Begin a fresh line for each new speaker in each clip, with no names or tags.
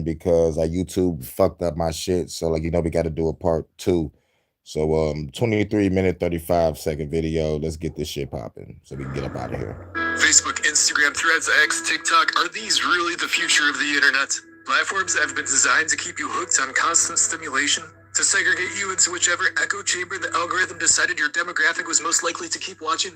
because YouTube fucked up my shit. So like, we got to do a part two. So 23-minute, 35-second video. Let's get this shit popping so we can get up out of here.
Facebook, Instagram, Threads, X, TikTok, are these really the future of the internet? Platforms that have been designed to keep you hooked on constant stimulation, to segregate you into whichever echo chamber the algorithm decided your demographic was most likely to keep watching,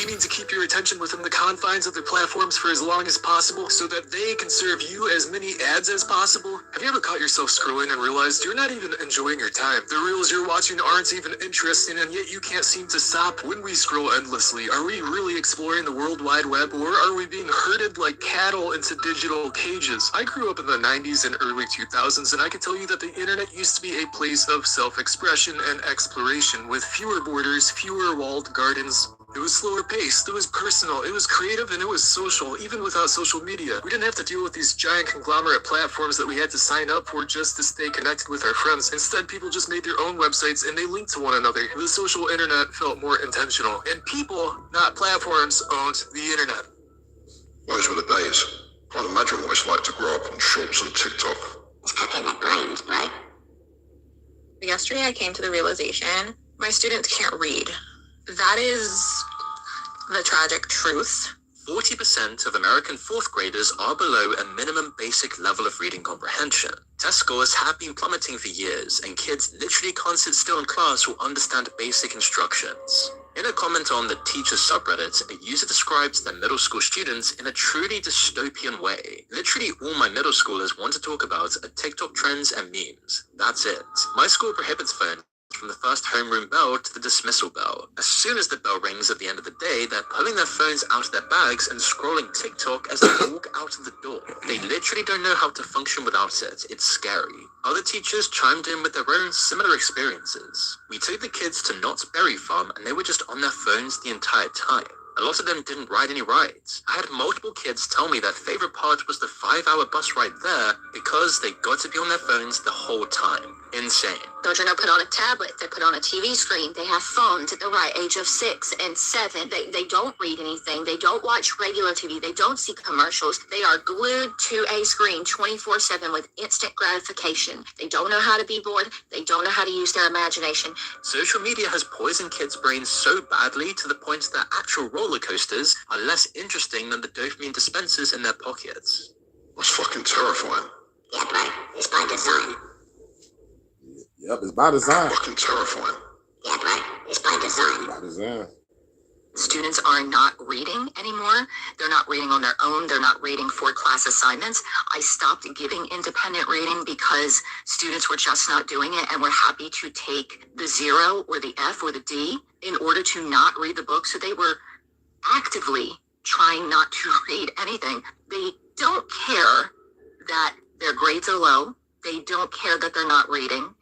aiming to keep your attention within the confines of their platforms for as long as possible so that they can serve you as many ads as possible. Have you ever caught yourself scrolling and realized you're not even enjoying your time? The reels you're watching aren't even interesting, and yet you can't seem to stop. When we scroll endlessly, are we really exploring the World Wide Web, or are we being herded like cattle into digital cages? I grew up in the 90s and early 2000s, and I can tell you that the internet used to be a place of self-expression and exploration, with fewer borders, fewer walled gardens. It was slower paced, it was personal, it was creative, and it was social, even without social media. We didn't have to deal with these giant conglomerate platforms that we had to sign up for just to stay connected with our friends. Instead, people just made their own websites and they linked to one another. The social internet felt more intentional, and people, not platforms, owned the internet.
Those were the days. Can't imagine what it's like to grow up on shorts and TikTok.
It's cooking my brains, right? Yesterday, I came to the realization my students can't read. That is the tragic truth.
40% of American fourth graders are below a minimum basic level of reading comprehension. Test scores have been plummeting for years, and kids literally can't sit still in class or understand basic instructions. In a comment on the teacher subreddit, a user describes their middle school students in a truly dystopian way. Literally all my middle schoolers want to talk about are TikTok trends and memes. That's it. My school prohibits phones from the first homeroom bell to the dismissal bell. As soon as the bell rings at the end of the day, they're pulling their phones out of their bags and scrolling TikTok as they walk out of the door. They literally don't know how to function without it. It's scary. Other teachers chimed in with their own similar experiences. We took the kids to Knott's Berry Farm and they were just on their phones the entire time. A lot of them didn't ride any rides. I had multiple kids tell me their favorite part was the 5-hour bus ride there because they got to be on their phones the whole time. Insane.
Children are put on a tablet, they're put on a TV screen, they have phones at the right age of 6 and 7. They don't read anything, they don't watch regular TV, they don't see commercials. They are glued to a screen 24/7 with instant gratification. They don't know how to be bored, they don't know how to use their imagination.
Social media has poisoned kids' brains so badly to the point that actual roller coasters are less interesting than the dopamine dispensers in their pockets.
That's fucking terrifying.
Yeah, but it's by design.
Yep, it's by design.
Fucking terrifying.
Yeah, but it's by design.
By design.
Students are not reading anymore. They're not reading on their own. They're not reading for class assignments. I stopped giving independent reading because students were just not doing it and were happy to take the 0 or the F or the D in order to not read the book. So they were actively trying not to read anything. They don't care that their grades are low. They don't care that they're not reading.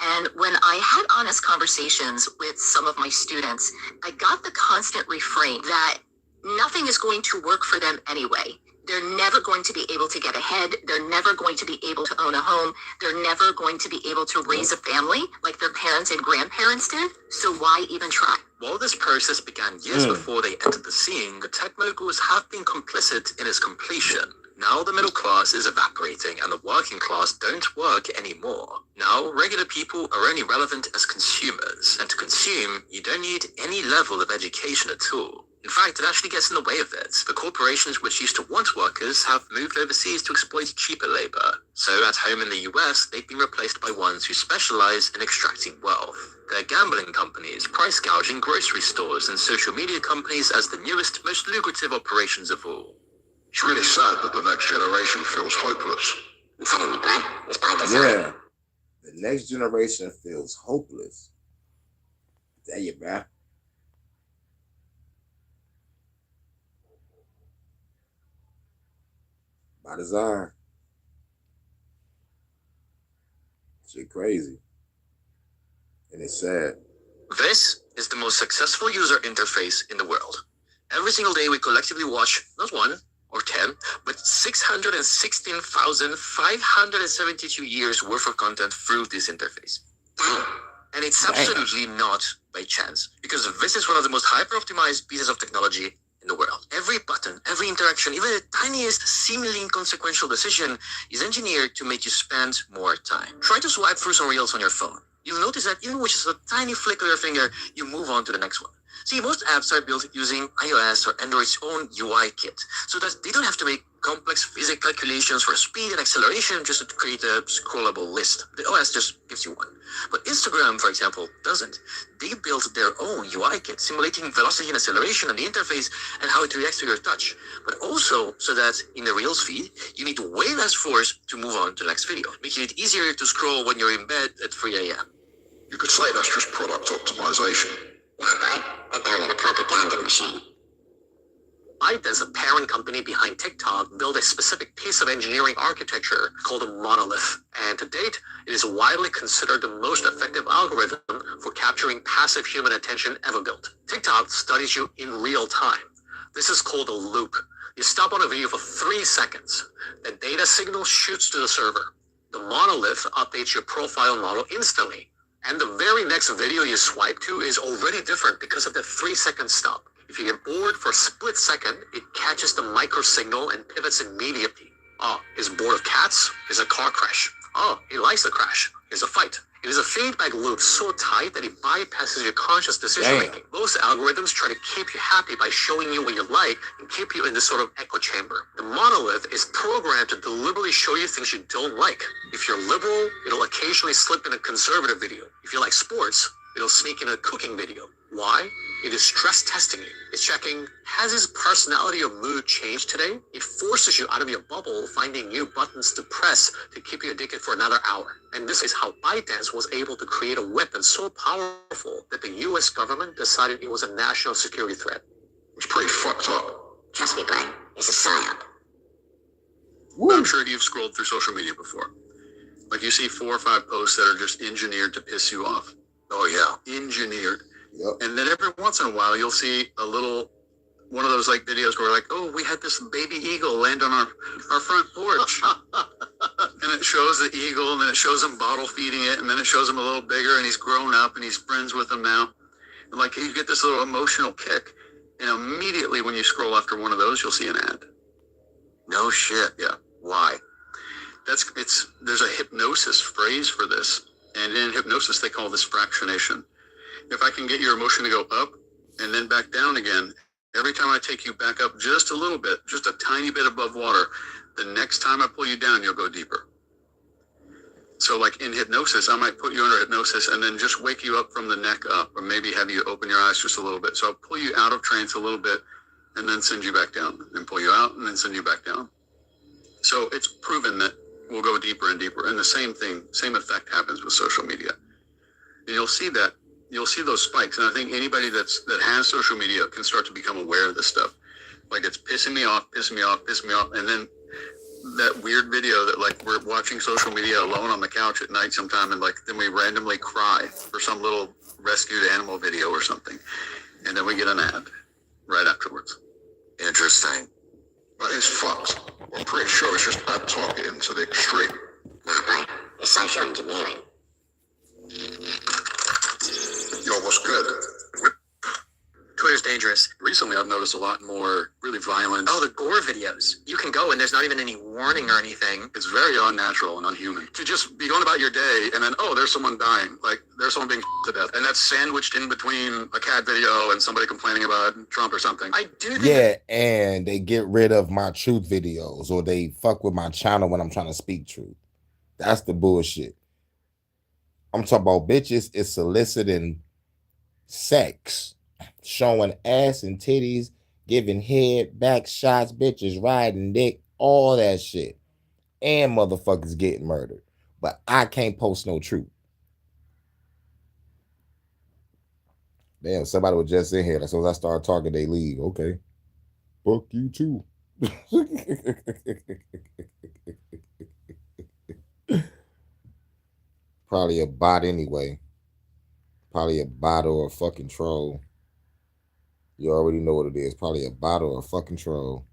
And when I had honest conversations with some of my students, I got the constant refrain that nothing is going to work for them anyway. They're never going to be able to get ahead. They're never going to be able to own a home. They're never going to be able to raise a family like their parents and grandparents did. So why even try?
While this process began years before they entered the scene, the tech moguls have been complicit in its completion. Now the middle class is evaporating and the working class don't work anymore. Now regular people are only relevant as consumers, and to consume, you don't need any level of education at all. In fact, it actually gets in the way of it. The corporations which used to want workers have moved overseas to exploit cheaper labor. So at home in the US, they've been replaced by ones who specialize in extracting wealth. They're gambling companies, price gouging grocery stores, and social media companies as the newest, most lucrative operations of all.
It's really sad that the next generation feels hopeless.
Yeah. The next generation feels hopeless. Tell you, bruh. By design. Shit crazy. And it's sad.
This is the most successful user interface in the world. Every single day we collectively watch not 1 or 10, but 616,572 years worth of content through this interface. And it's absolutely not by chance, because this is one of the most hyper-optimized pieces of technology in the world. Every button, every interaction, even the tiniest, seemingly inconsequential decision is engineered to make you spend more time. Try to swipe through some reels on your phone. You'll notice that even with just a tiny flick of your finger, you move on to the next one. See, most apps are built using iOS or Android's own UI kit, so that they don't have to make complex physics calculations for speed and acceleration just to create a scrollable list. The OS just gives you one. But Instagram, for example, doesn't. They built their own UI kit, simulating velocity and acceleration on the interface and how it reacts to your touch, but also so that in the Reels feed, you need way less force to move on to the next video, making it easier to scroll when you're in bed at 3 a.m.
You could say that's just product optimization.
Right? But they're in a propaganda machine.
ByteDance, a parent company behind TikTok, built a specific piece of engineering architecture called a monolith. And to date, it is widely considered the most effective algorithm for capturing passive human attention ever built. TikTok studies you in real time. This is called a loop. You stop on a video for 3 seconds. The data signal shoots to the server. The monolith updates your profile model instantly. And the very next video you swipe to is already different because of the 3-second stop. If you get bored for a split second, it catches the micro signal and pivots immediately. Oh, he's bored of cats? Here's a car crash. Oh, he likes the crash. Here's a fight. It is a feedback loop so tight that it bypasses your conscious decision making. Most algorithms try to keep you happy by showing you what you like and keep you in this sort of echo chamber. The monolith is programmed to deliberately show you things you don't like. If you're liberal, it'll occasionally slip in a conservative video. If you like sports, it'll sneak in a cooking video. Why? It is stress testing you. It's checking, has his personality or mood changed today? It forces you out of your bubble, finding new buttons to press to keep you addicted for another hour. And this is how ByteDance was able to create a weapon so powerful that the US government decided it was a national security threat.
It's pretty fucked up.
Trust me, Glenn. It's a psyop.
I'm sure you've scrolled through social media before. Like you see 4 or 5 posts that are just engineered to piss you off.
Oh yeah.
Engineered.
Yep.
And then every once in a while, you'll see a little, one of those like videos where like, oh, we had this baby eagle land on our front porch. And it shows the eagle, and then it shows him bottle feeding it, and then it shows him a little bigger, and he's grown up, and he's friends with them now. And like, you get this little emotional kick. And immediately when you scroll after one of those, you'll see an ad.
No shit.
Yeah.
Why?
There's a hypnosis phrase for this. And in hypnosis, they call this fractionation. If I can get your emotion to go up and then back down again, every time I take you back up just a little bit, just a tiny bit above water, the next time I pull you down, you'll go deeper. So like in hypnosis, I might put you under hypnosis and then just wake you up from the neck up, or maybe have you open your eyes just a little bit. So I'll pull you out of trance a little bit and then send you back down, and pull you out and then send you back down. So it's proven that we'll go deeper and deeper. And the same effect happens with social media. And you'll see those spikes. And I think anybody that has social media can start to become aware of this stuff. Like, it's pissing me off. And then that weird video that like we're watching social media alone on the couch at night sometime, and like then we randomly cry for some little rescued animal video or something. And then we get an ad right afterwards.
Interesting.
That is fucked. I'm pretty sure it's just bad talking to the extreme.
Not right. It's social engineering.
Yo, what's good?
Twitter's dangerous.
Recently, I've noticed a lot more really violent.
Oh, the gore videos. You can go and there's not even any warning or anything.
It's very unnatural and unhuman to just be going about your day and then, oh, there's someone dying. Like, there's someone being to death. And that's sandwiched in between a cat video and somebody complaining about Trump or something.
I do think
Yeah, and they get rid of my truth videos, or they fuck with my channel when I'm trying to speak truth. That's the bullshit. I'm talking about bitches is soliciting sex, showing ass and titties, giving head, back shots, bitches riding dick, all that shit. And motherfuckers getting murdered. But I can't post no truth. Damn, somebody was just in here. As soon as I start talking, they leave. Okay. Fuck you too. Probably a bot anyway. Probably a bot or a fucking troll. You already know what it is. Probably a bot or a fucking troll.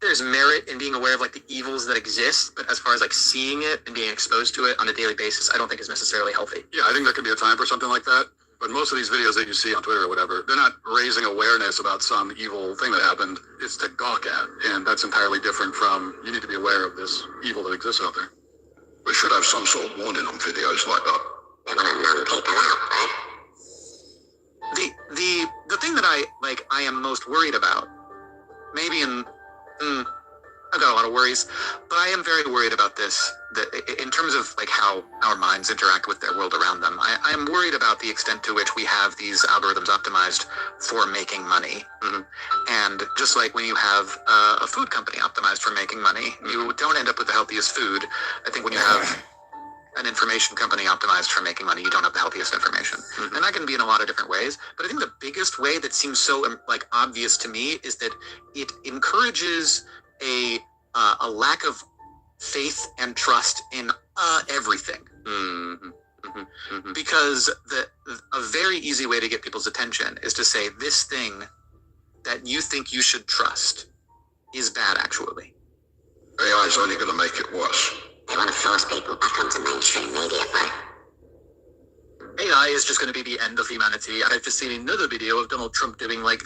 there's merit in being aware of like the evils that exist, but as far as like seeing it and being exposed to it on a daily basis, I don't think is necessarily healthy.
Yeah, I think there could be a time for something like that. But most of these videos that you see on Twitter or whatever, they're not raising awareness about some evil thing that happened. It's to gawk at. And that's entirely different from, you need to be aware of this evil that exists out there.
We should have some sort of warning on videos like that.
They want to numb people out, right?
The thing that I am most worried about, maybe I've got a lot of worries, but I am very worried about this, that in terms of like how our minds interact with their world around them. I am worried about the extent to which we have these algorithms optimized for making money.
Mm-hmm.
And just like when you have a food company optimized for making money, you don't end up with the healthiest food. I think when you have an information company optimized for making money, you don't have the healthiest information.
Mm-hmm.
And that can be in a lot of different ways. But I think the biggest way that seems so like obvious to me is that it encourages a lack of faith and trust in everything.
Mm-hmm. Mm-hmm. Mm-hmm.
Because a very easy way to get people's attention is to say this thing that you think you should trust is bad, actually.
AI is only going to make it worse.
They want to force people back onto mainstream media, right?
AI is just going to be the end of humanity. I've just seen another video of Donald Trump doing like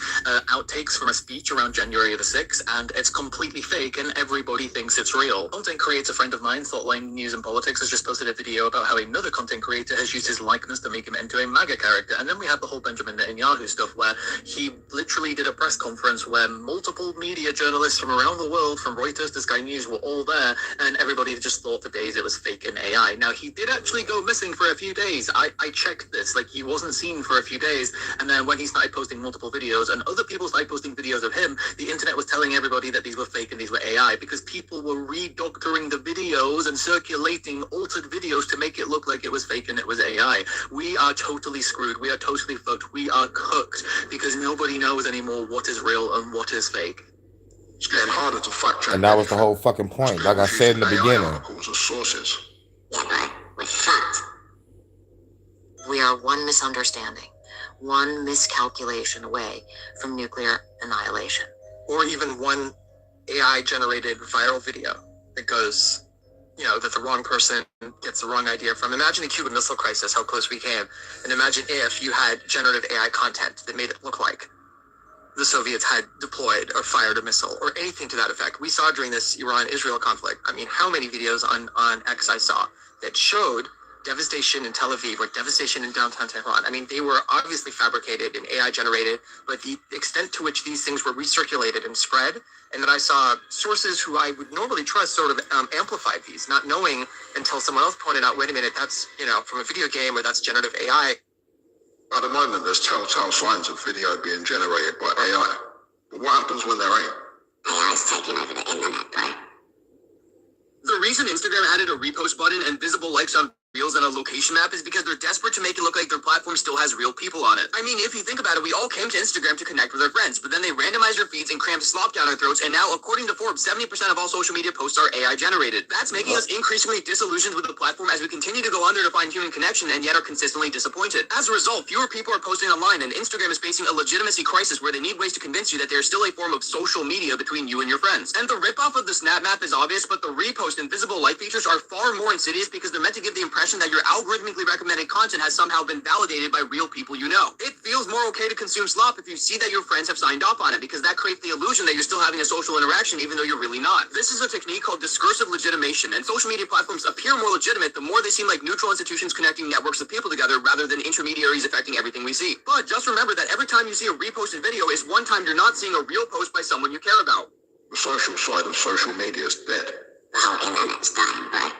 outtakes from a speech around January the 6th, and it's completely fake and everybody thinks it's real. Content creator friend of mine, Thoughtline News and Politics, has just posted a video about how another content creator has used his likeness to make him into a MAGA character. And then we have the whole Benjamin Netanyahu stuff where he literally did a press conference where multiple media journalists from around the world, from Reuters to Sky News, were all there, and everybody just thought for days it was fake and AI. Now, he did actually go missing for a few days. I checked this, like he wasn't seen for a few days, and then when he started posting multiple videos and other people started posting videos of him, the internet was telling everybody that these were fake and these were AI because people were redoctoring the videos and circulating altered videos to make it look like it was fake and it was AI. We are totally screwed. We are totally fucked. We are cooked because nobody knows anymore what is real and what is fake.
It's getting harder to fact check.
And that was the whole fucking point. Like I said in the beginning.
Articles as sources.
Yeah, but we're fucked. We are one misunderstanding, one miscalculation away from nuclear annihilation.
Or even one AI-generated viral video that goes, that the wrong person gets the wrong idea from. Imagine the Cuban Missile Crisis, how close we came. And imagine if you had generative AI content that made it look like the Soviets had deployed or fired a missile or anything to that effect. We saw during this Iran-Israel conflict, I mean, how many videos on X I saw that showed devastation in Tel Aviv or devastation in downtown Tehran. I mean, they were obviously fabricated and AI generated, but the extent to which these things were recirculated and spread, and that I saw sources who I would normally trust sort of amplified these, not knowing until someone else pointed out, wait a minute, that's, from a video game or that's generative AI.
At the moment, there's telltale signs of video being generated by AI. But what happens when there ain't?
AI's taking over the internet, right?
The reason Instagram added a repost button and visible likes on Reels and a location map is because they're desperate to make it look like their platform still has real people on it. I mean, if you think about it, we all came to Instagram to connect with our friends, but then they randomized our feeds and crammed slop down our throats, and now, according to Forbes, 70% of all social media posts are AI generated. That's making us increasingly disillusioned with the platform as we continue to go under to find human connection and yet are consistently disappointed. As a result, fewer people are posting online, and Instagram is facing a legitimacy crisis where they need ways to convince you that there's still a form of social media between you and your friends. And the ripoff of the Snap Map is obvious, but the repost and visible like features are far more insidious because they're meant to give the impression that your algorithmically recommended content has somehow been validated by real people you know. It feels more okay to consume slop if you see that your friends have signed off on it, because that creates the illusion that you're still having a social interaction even though you're really not. This is a technique called discursive legitimation, and social media platforms appear more legitimate the more they seem like neutral institutions connecting networks of people together rather than intermediaries affecting everything we see. But just remember that every time you see a reposted video is one time you're not seeing a real post by someone you care about.
The social side of social media is dead.
The whole internet's dying, right?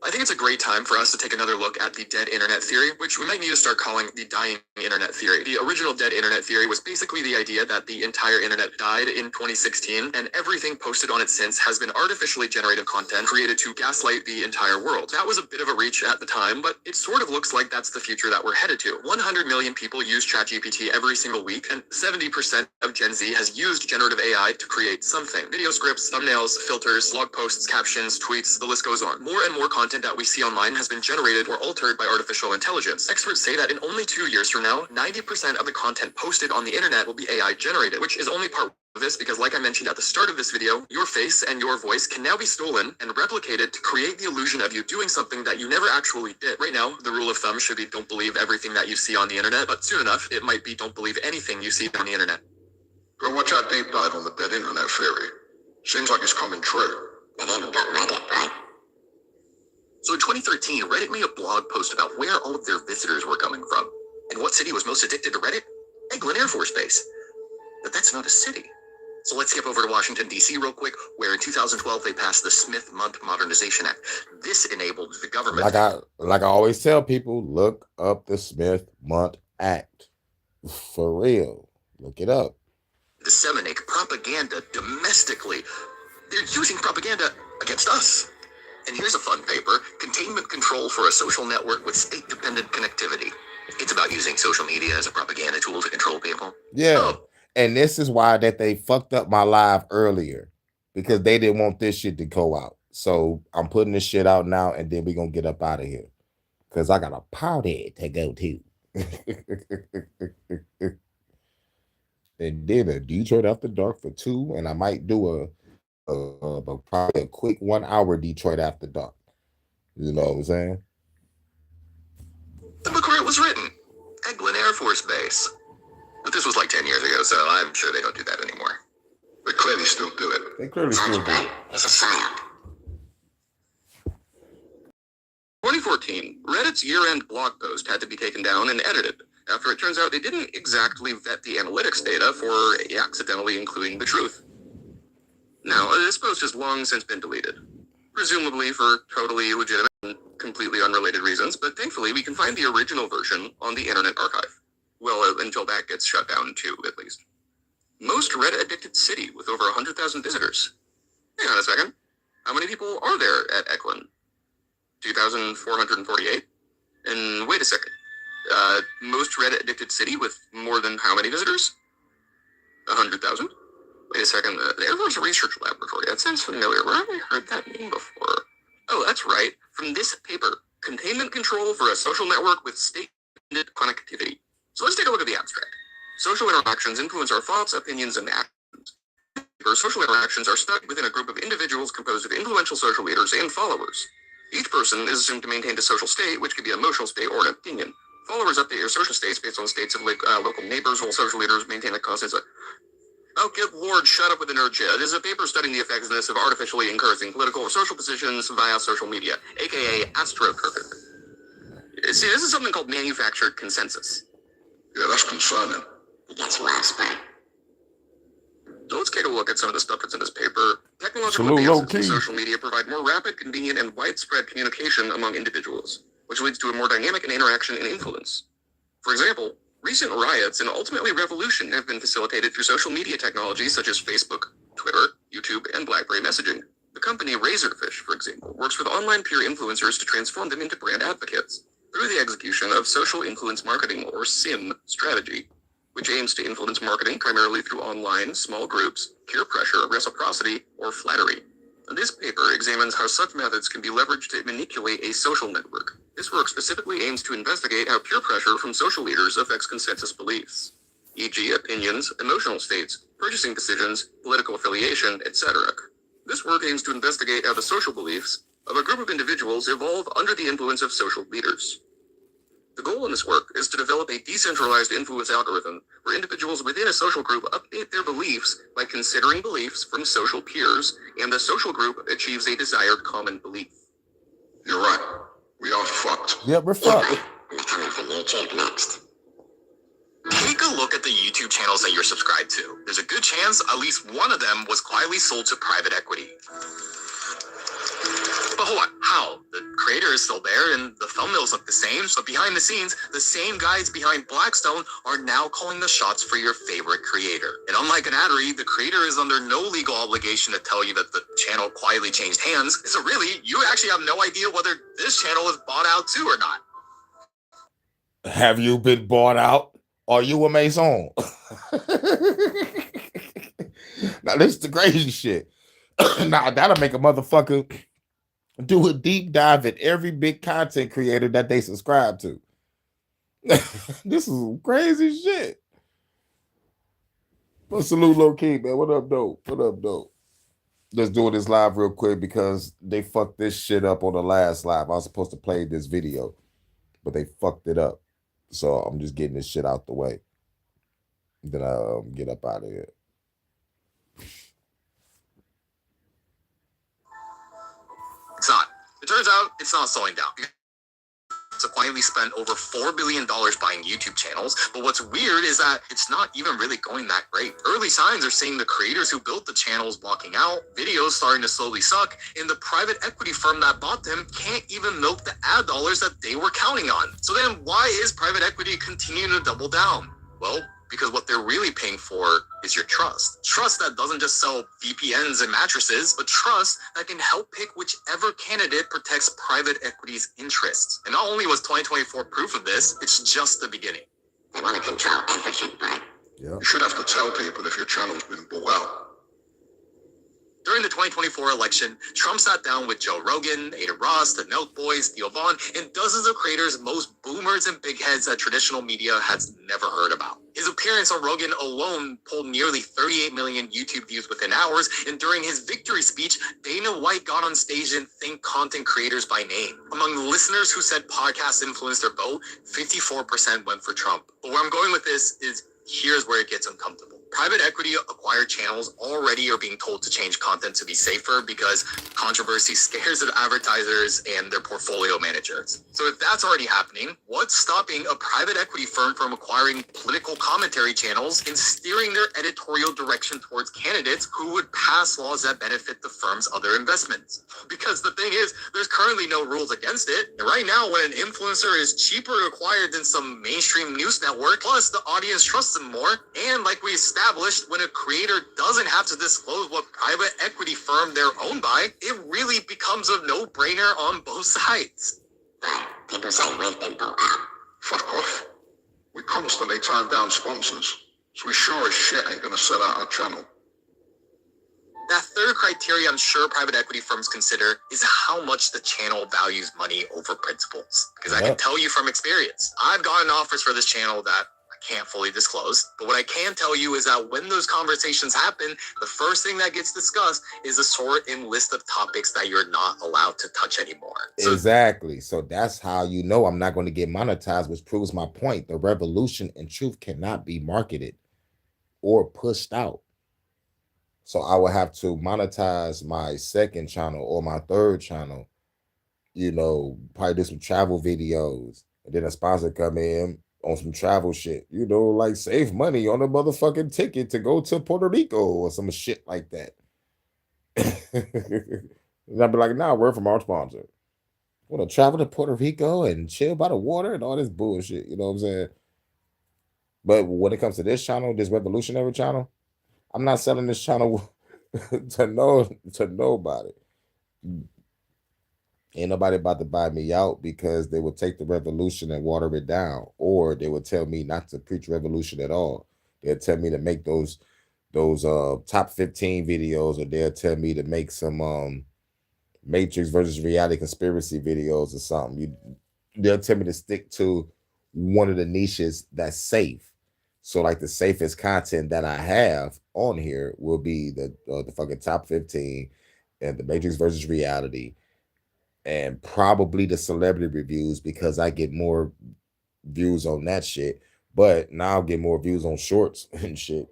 I think it's a great time for us to take another look at the dead internet theory, which we might need to start calling the dying internet theory. The original dead internet theory was basically the idea that the entire internet died in 2016, and everything posted on it since has been artificially generated content created to gaslight the entire world. That was a bit of a reach at the time, but it sort of looks like that's the future that we're headed to. 100 million people use ChatGPT every single week, and 70% of Gen Z has used generative AI to create something. Video scripts, thumbnails, filters, blog posts, captions, tweets, the list goes on. More and more content content that we see online has been generated or altered by artificial intelligence. Experts say that in only 2 years from now, 90% of the content posted on the internet will be AI generated, which is only part of this because, like I mentioned at the start of this video, your face and your voice can now be stolen and replicated to create the illusion of you doing something that you never actually did. Right now, the rule of thumb should be don't believe everything that you see on the internet, but soon enough, it might be don't believe anything you see on the internet.
Go watch our deep dive on the dead internet theory. Seems like it's coming true.
But then got Reddit, right?
So in 2013, Reddit made a blog post about where all of their visitors were coming from. And what city was most addicted to Reddit? Eglin Air Force Base. But that's not a city. So let's skip over to Washington, D.C. real quick, where in 2012 they passed the Smith-Mundt Modernization Act. This enabled the government...
Like I always tell people, look up the Smith-Mundt Act. For real. Look it up.
...disseminate propaganda domestically. They're using propaganda against us. And here's a fun paper, Containment Control for a Social Network with State-Dependent Connectivity. It's about using social media as a propaganda tool to control people.
Yeah.
Oh.
And this is why that they fucked up my live earlier, because they didn't want this shit to go out. So I'm putting this shit out now, and then we're going to get up out of here, because I got a party to go to. And then a Detroit After Dark for 2, and I might do probably a quick 1 hour Detroit After Dark. You know what I'm saying?
The book where it was written, Eglin Air Force Base. But this was like 10 years ago, so I'm sure they don't do that anymore.
They clearly still do it.
They clearly still do it.
It's a psyop.
2014, Reddit's year-end blog post had to be taken down and edited, after it turns out they didn't exactly vet the analytics data for accidentally including the truth. Now, this post has long since been deleted, presumably for totally legitimate and completely unrelated reasons, but thankfully we can find the original version on the Internet Archive. Well, until that gets shut down too, at least. Most Reddit-addicted city with over 100,000 visitors. Hang on a second. How many people are there at Eglin? 2,448? And wait a second. Most Reddit-addicted city with more than how many visitors? 100,000? Wait a second. The Air Force Research Laboratory. That sounds familiar. Where have I heard that name before? Oh, that's right. From this paper, Containment Control for a Social Network with State-Dependent Connectivity. So let's take a look at the abstract. Social interactions influence our thoughts, opinions, and actions. Social interactions are stuck within a group of individuals composed of influential social leaders and followers. Each person is assumed to maintain a social state, which could be an emotional state or an opinion. Followers update their social states based on states of local neighbors, while social leaders maintain a constant... Oh, good lord, shut up with the nerd shit. This is a paper studying the effectiveness of artificially encouraging political or social positions via social media, aka astroturfing. See, this is something called manufactured consensus.
Yeah, that's concerning.
It gets worse, but...
So let's take a look at some of the stuff that's in this paper. Technological
Salute,
advances in
low-key.
social media provide more rapid, convenient, and widespread communication among individuals, which leads to a more dynamic and interaction and influence. For example, recent riots and ultimately revolution have been facilitated through social media technologies such as Facebook, Twitter, YouTube, and BlackBerry messaging. The company Razorfish, for example, works with online peer influencers to transform them into brand advocates through the execution of social influence marketing, or SIM, strategy, which aims to influence marketing primarily through online, small groups, peer pressure, reciprocity, or flattery. This paper examines how such methods can be leveraged to manipulate a social network. This work specifically aims to investigate how peer pressure from social leaders affects consensus beliefs, e.g. opinions, emotional states, purchasing decisions, political affiliation, etc. This work aims to investigate how the social beliefs of a group of individuals evolve under the influence of social leaders. The goal in this work is to develop a decentralized influence algorithm where individuals within a social group update their beliefs by considering beliefs from social peers, and the social group achieves a desired common belief.
You're right. We are fucked.
Yep, we're fucked.
They're coming for YouTube next.
Take a look at the YouTube channels that you're subscribed to. There's a good chance at least one of them was quietly sold to private equity. But hold on, how? The creator is still there and the thumbnails look the same, so behind the scenes, the same guys behind Blackstone are now calling the shots for your favorite creator. And unlike an ad read, the creator is under no legal obligation to tell you that the channel quietly changed hands, so really, you actually have no idea whether this channel is bought out too or not.
Have you been bought out? Are you a Mason? Now, this is the crazy shit. Now, that'll make a motherfucker do a deep dive at every big content creator that they subscribe to. This is crazy shit. But salute low key, man. What up, dope? What up, dope? Let's do this live real quick because they fucked this shit up on the last live. I was supposed to play this video, but they fucked it up. So I'm just getting this shit out the way. Then I'll get up out of here.
It's not. It turns out it's not slowing down. To quietly spend over $4 billion buying YouTube channels, but what's weird is that it's not even really going that great. Early signs are saying the creators who built the channels walking out, videos starting to slowly suck, and the private equity firm that bought them can't even milk the ad dollars that they were counting on. So then why is private equity continuing to double down? Well, because what they're really paying for is your trust. Trust that doesn't just sell VPNs and mattresses, but trust that can help pick whichever candidate protects private equity's interests. And not only was 2024 proof of this, it's just the beginning.
They want to control everything, right?
Yeah.
You should have to tell people if your channel's been bought out.
During the 2024 election, Trump sat down with Joe Rogan, Ada Ross, the Milk Boys, Theo Vaughn, and dozens of creators, most boomers and big heads that traditional media has never heard about. His appearance on Rogan alone pulled nearly 38 million YouTube views within hours, and during his victory speech, Dana White got on stage and thanked content creators by name. Among the listeners who said podcasts influenced their vote, 54% went for Trump. But where I'm going with this is here's where it gets uncomfortable. Private equity acquired channels already are being told to change content to be safer because controversy scares the advertisers and their portfolio managers. So if that's already happening, what's stopping a private equity firm from acquiring political commentary channels and steering their editorial direction towards candidates who would pass laws that benefit the firm's other investments? Because the thing is, there's currently no rules against it. And right now, when an influencer is cheaper acquired than some mainstream news network, plus the audience trusts them more, and like we established, when a creator doesn't have to disclose what private equity firm they're owned by, it really becomes a no-brainer on both sides.
But people say we've been bought out.
Fuck off. We constantly turn down sponsors, so we sure as shit ain't gonna sell out our channel.
That third criteria I'm sure private equity firms consider is how much the channel values money over principles. Because I can tell you from experience, I've gotten offers for this channel that can't fully disclose. But what I can tell you is that when those conversations happen, the first thing that gets discussed is a sort and list of topics that you're not allowed to touch anymore.
Exactly. So that's how you know I'm not going to get monetized, which proves my point. The revolution and truth cannot be marketed or pushed out. So I will have to monetize my second channel or my third channel, probably do some travel videos, and then a sponsor come in on some travel shit, like save money on a motherfucking ticket to go to Puerto Rico or some shit like that. And I'd be like, nah, word from our sponsor. Want to travel to Puerto Rico and chill by the water and all this bullshit, you know what I'm saying? But when it comes to this channel, this revolutionary channel, I'm not selling this channel to nobody. Ain't nobody about to buy me out because they would take the revolution and water it down, or they would tell me not to preach revolution at all. They'll tell me to make those top 15 videos, or they'll tell me to make some Matrix versus reality conspiracy videos or something. They'll tell me to stick to one of the niches that's safe. So like the safest content that I have on here will be the fucking top 15 and the Matrix versus reality, and probably the celebrity reviews because I get more views on that shit. But now I'll get more views on shorts and shit.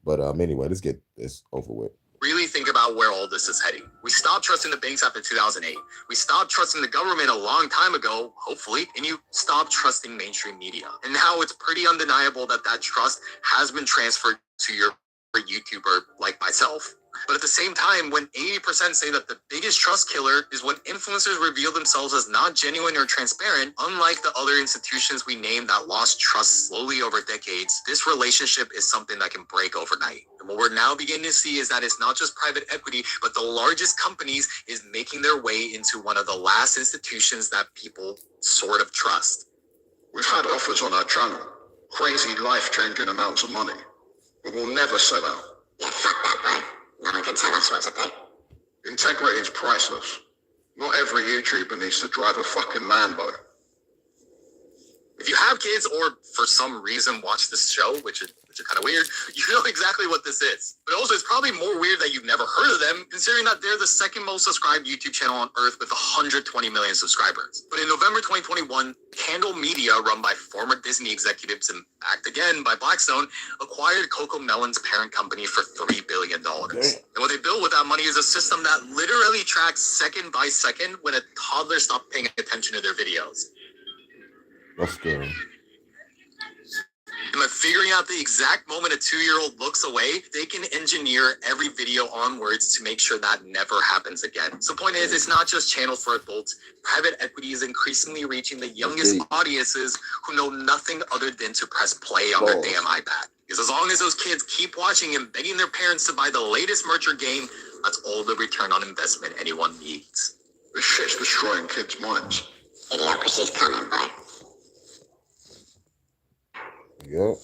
But anyway, let's get this over with.
Really think about where all this is heading. We stopped trusting the banks after 2008. We stopped trusting the government a long time ago, hopefully, and you stopped trusting mainstream media. And now it's pretty undeniable that trust has been transferred to your YouTuber like myself. But at the same time, when 80% say that the biggest trust killer is when influencers reveal themselves as not genuine or transparent, unlike the other institutions we named that lost trust slowly over decades, this relationship is something that can break overnight. And what we're now beginning to see is that it's not just private equity, but the largest companies is making their way into one of the last institutions that people sort of trust.
We've had offers on our channel, crazy life-changing amounts of money, but we'll never sell out.
Yeah, fuck that, bro. No one can tell us what to think.
Integrity is priceless. Not every YouTuber needs to drive a fucking Lambo.
If you have kids or for some reason watch this show, which is kind of weird, you know exactly what this is. But also, it's probably more weird that you've never heard of them, considering that they're the second most subscribed YouTube channel on Earth with 120 million subscribers. But in November 2021, Candle Media, run by former Disney executives and backed again by Blackstone, acquired Coco Melon's parent company for $3 billion. And what they built with that money is a system that literally tracks second by second when a toddler stops paying attention to their videos.
That's good.
And by figuring out the exact moment a 2-year-old looks away, they can engineer every video onwards to make sure that never happens again. So the point is, it's not just channel for adults. Private equity is increasingly reaching the youngest audiences who know nothing other than to press play on their damn iPad. Because as long as those kids keep watching and begging their parents to buy the latest merch or game, that's all the return on investment anyone needs.
This shit's destroying kids' minds.
Idiocracy's coming, boy.
Yep.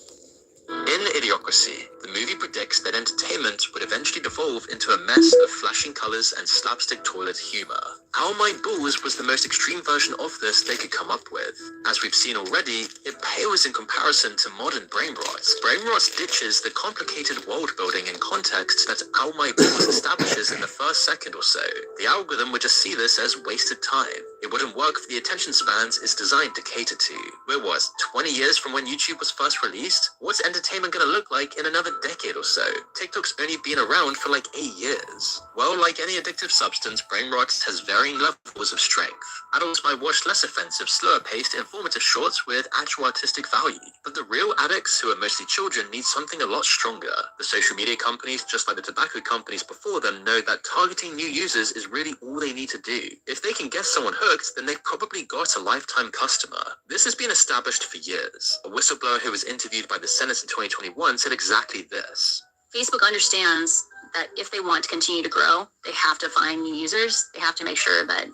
In Idiocracy, the movie predicts that entertainment would eventually devolve into a mess of flashing colors and slapstick toilet humor. Our My Bulls was the most extreme version of this they could come up with. As we've seen already, it pales in comparison to modern brain rot. Brain rot ditches the complicated world building and context that Our My Bulls establishes in the first second or so. The algorithm would just see this as wasted time. It wouldn't work for the attention spans it's designed to cater to. We're what, 20 years from when YouTube was first released? What's entertainment gonna look like in another decade or so? TikTok's only been around for like 8 years. Well, like any addictive substance, brain rot has varying levels of strength. Adults might watch less offensive, slower-paced, informative shorts with actual artistic value. But the real addicts, who are mostly children, need something a lot stronger. The social media companies, just like the tobacco companies before them, know that targeting new users is really all they need to do. If they can get someone hooked, then they've probably got a lifetime customer. This has been established for years. A whistleblower who was interviewed by the Senate in 2021 said exactly this.
Facebook understands that if they want to continue to grow, they have to find new users. They have to make sure that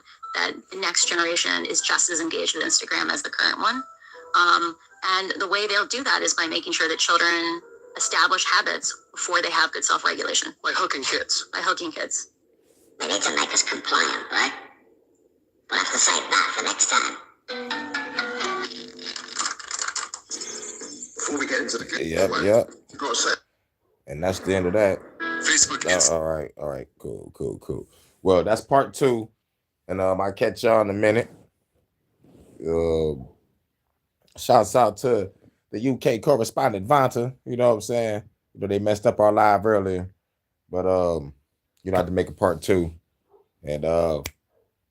the next generation is just as engaged with Instagram as the current one. And the way they'll do that is by making sure that children establish habits before they have good self-regulation.
By hooking kids.
By hooking kids.
They need to make us compliant, right? We'll have to save that for next time.
Before we get into the
Yep.
you gotta say,
And that's the end of that.
Facebook is
All right, cool. Well, that's part 2, and I'll catch y'all in a minute. Shouts out to the UK correspondent Vanta. You know what I'm saying? You know, they messed up our live earlier, but you know, I have to make a part 2, and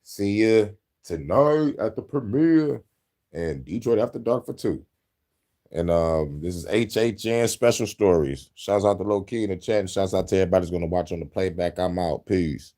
see you tonight at the premiere and Detroit After Dark for 2. And this is HHN Special Stories. Shouts out to Low Key in the chat, and shouts out to everybody who's gonna watch on the playback. I'm out. Peace.